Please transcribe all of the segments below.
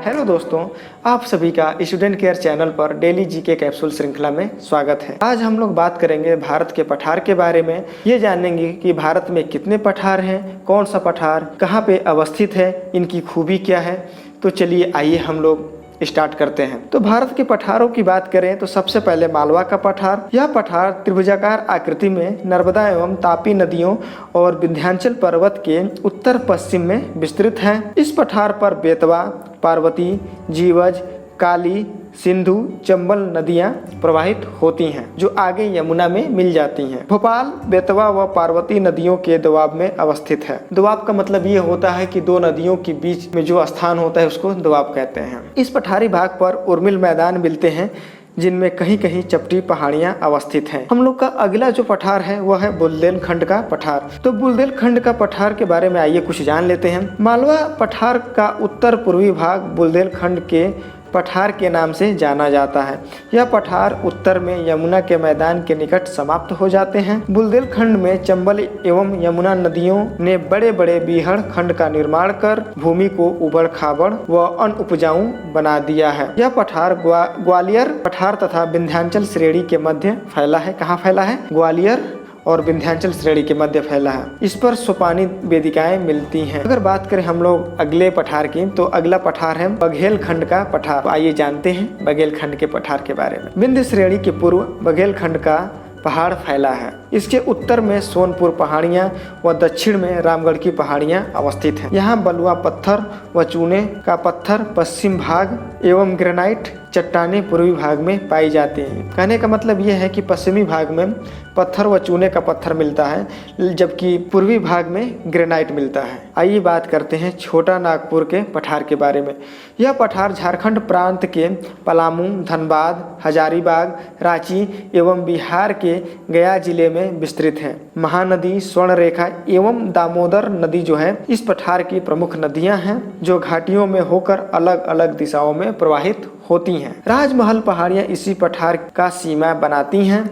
Hello दोस्तों, आप सभी का स्टूडेंट केयर चैनल पर डेली जीके कैप्सूल श्रृंखला में स्वागत है। आज हम लोग बात करेंगे भारत के पठार के बारे में। ये जानेंगे कि भारत में कितने पठार हैं, कौन सा पठार कहाँ पे अवस्थित है, इनकी खूबी क्या है। तो चलिए आइए हम लोग स्टार्ट करते हैं। तो भारत के पठारों की बात करें तो सबसे पहले मालवा का पठार। यह पठार त्रिभुजाकार आकृति में नर्मदा एवं तापी नदियों और विंध्याचल पर्वत के उत्तर पश्चिम में विस्तृत है। इस पठार पर बेतवा, पार्वती, जीवज, काली, सिंधु, चंबल नदियां प्रवाहित होती हैं, जो आगे यमुना में मिल जाती हैं। भोपाल बेतवा व पार्वती नदियों के दोआब में अवस्थित है। दोआब का मतलब ये होता है कि दो नदियों के बीच में जो स्थान होता है उसको दोआब कहते हैं। इस पठारी भाग पर उर्मिल मैदान मिलते हैं, जिनमें कहीं कहीं चपटी पहाड़ियां अवस्थित हैं। हम लोग का अगला जो पठार है वह है बुंदेलखंड का पठार। तो बुंदेलखंड का पठार के बारे में आइए कुछ जान लेते हैं। मालवा पठार का उत्तर पूर्वी भाग बुंदेलखंड के पठार के नाम से जाना जाता है। यह पठार उत्तर में यमुना के मैदान के निकट समाप्त हो जाते हैं। बुंदेलखंड में चंबल एवं यमुना नदियों ने बड़े बड़े बीहड़ खंड का निर्माण कर भूमि को उबड़ खाबड़ व अनउपजाऊ बना दिया है। यह पठार ग्वालियर पठार तथा विंध्याचल श्रेणी के मध्य फैला है। कहाँ फैला है? ग्वालियर और विंध्याचल श्रेणी के मध्य फैला है। इस पर सोपानी वेदिकाएं मिलती हैं। अगर बात करें हम लोग अगले पठार की, तो अगला पठार है बघेलखंड का पठार। तो आइए जानते हैं बघेलखंड के पठार के बारे में। विंध्य श्रेणी के पूर्व बघेलखंड का पहाड़ फैला है। इसके उत्तर में सोनपुर पहाड़ियाँ व दक्षिण में रामगढ़ की पहाड़ियाँ अवस्थित हैं। यहाँ बलुआ पत्थर व चूने का पत्थर पश्चिम भाग एवं ग्रेनाइट चट्टानें पूर्वी भाग में पाई जाती हैं। कहने का मतलब यह है कि पश्चिमी भाग में पत्थर व चूने का पत्थर मिलता है, जबकि पूर्वी भाग में ग्रेनाइट मिलता है। आइए बात करते हैं छोटा नागपुर के पठार के बारे में। यह पठार झारखंड प्रांत के पलामू, धनबाद, हजारीबाग, रांची एवं बिहार के गया जिले में विस्तृत है। महानदी, स्वर्णरेखा एवं दामोदर नदी जो है इस पठार की प्रमुख नदियां हैं, जो घाटियों में होकर अलग अलग दिशाओं में प्रवाहित होती हैं। राजमहल पहाड़ियां इसी पठार का सीमा बनाती हैं।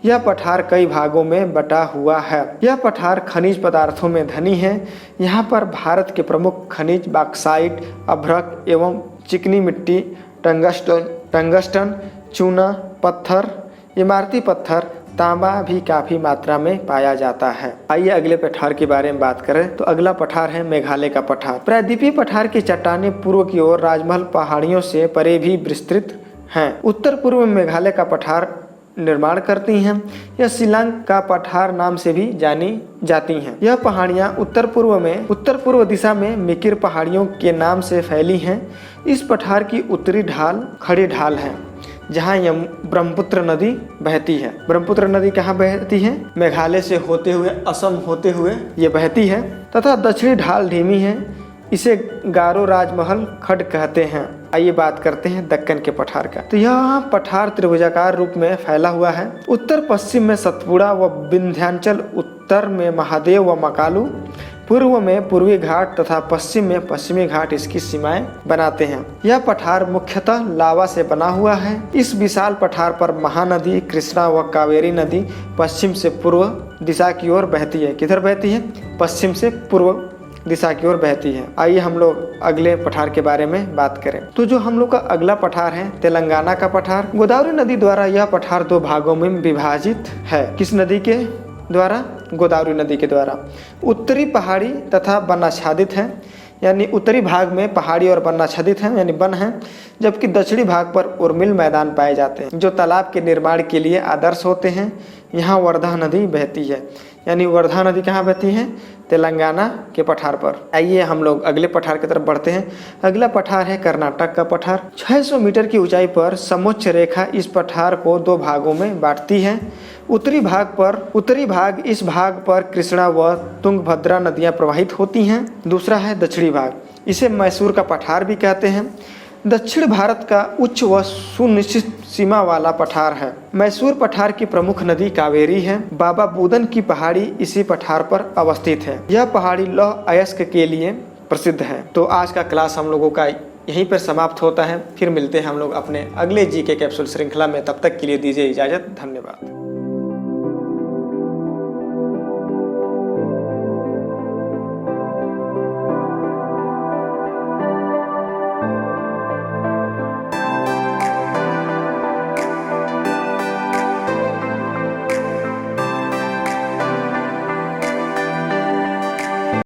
यह पठार कई भागों में बटा हुआ है। यह पठार खनिज पदार्थों में धनी है। यहाँ पर भारत के प्रमुख खनिज बॉक्साइट, अभ्रक एवं चिकनी मिट्टी, टंगस्टन, चूना पत्थर, इमारती पत्थर, तांबा भी काफी मात्रा में पाया जाता है। आइए अगले पठार के बारे में बात करें तो अगला पठार है मेघालय का पठार। प्रायद्वीपीय पठार की चट्टानें पूर्व की ओर राजमहल पहाड़ियों से परे भी विस्तृत हैं। उत्तर पूर्व में मेघालय का पठार निर्माण करती हैं। यह शिलांग का पठार नाम से भी जानी जाती हैं। यह पहाड़ियाँ उत्तर पूर्व दिशा में मिकिर पहाड़ियों के नाम से फैली हैं। इस पठार की उत्तरी ढाल खड़ी ढाल है, जहाँ ब्रह्मपुत्र नदी बहती है। ब्रह्मपुत्र नदी कहाँ बहती है? मेघालय से होते हुए असम होते हुए ये बहती है, तथा दक्षिणी ढाल धीमी है। इसे गारो राजमहल खड कहते हैं। आइए बात करते हैं दक्कन के पठार का। तो यह पठार त्रिभुजाकार रूप में फैला हुआ है। उत्तर पश्चिम में सतपुड़ा व विंध्याचल, उत्तर में महादेव व मकालू, पूर्व में पूर्वी घाट तथा पश्चिम में पश्चिमी घाट इसकी सीमाएं बनाते हैं। यह पठार मुख्यतः लावा से बना हुआ है। इस विशाल पठार पर महानदी कृष्णा व कावेरी नदी पश्चिम से पूर्व दिशा की ओर बहती है। किधर बहती है? पश्चिम से पूर्व दिशा की ओर बहती है। आइए हम लोग अगले पठार के बारे में बात करें। तो जो हम लोग का अगला पठार है तेलंगाना का पठार। गोदावरी नदी द्वारा यह पठार दो भागों में विभाजित है। किस नदी के द्वारा? गोदावरी नदी के द्वारा। उत्तरी पहाड़ी तथा वनाच्छादित है, यानी उत्तरी भाग में पहाड़ी और वनाच्छादित है यानी वन है, जबकि दक्षिणी भाग पर उर्मिल मैदान पाए जाते हैं, जो तालाब के निर्माण के लिए आदर्श होते हैं। यहाँ वर्धा नदी बहती है, यानी वर्धा नदी कहाँ बहती है? तेलंगाना के पठार पर। आइए हम लोग अगले पठार की तरफ बढ़ते हैं। अगला पठार है कर्नाटक का पठार। 600 मीटर की ऊंचाई पर समोच्च रेखा इस पठार को दो भागों में बांटती है। उत्तरी भाग इस भाग पर कृष्णा व तुंगभद्रा नदियां प्रवाहित होती हैं। दूसरा है दक्षिणी भाग, इसे मैसूर का पठार भी कहते हैं। दक्षिण भारत का उच्च व सुनिश्चित सीमा वाला पठार है। मैसूर पठार की प्रमुख नदी कावेरी है। बाबा बुदन की पहाड़ी इसी पठार पर अवस्थित है। यह पहाड़ी लौह अयस्क के लिए प्रसिद्ध है। तो आज का क्लास हम लोगों का यहीं पर समाप्त होता है। फिर मिलते हैं हम लोग अपने अगले जीके कैप्सूल श्रृंखला में। तब तक के लिए दीजिए इजाजत। धन्यवाद।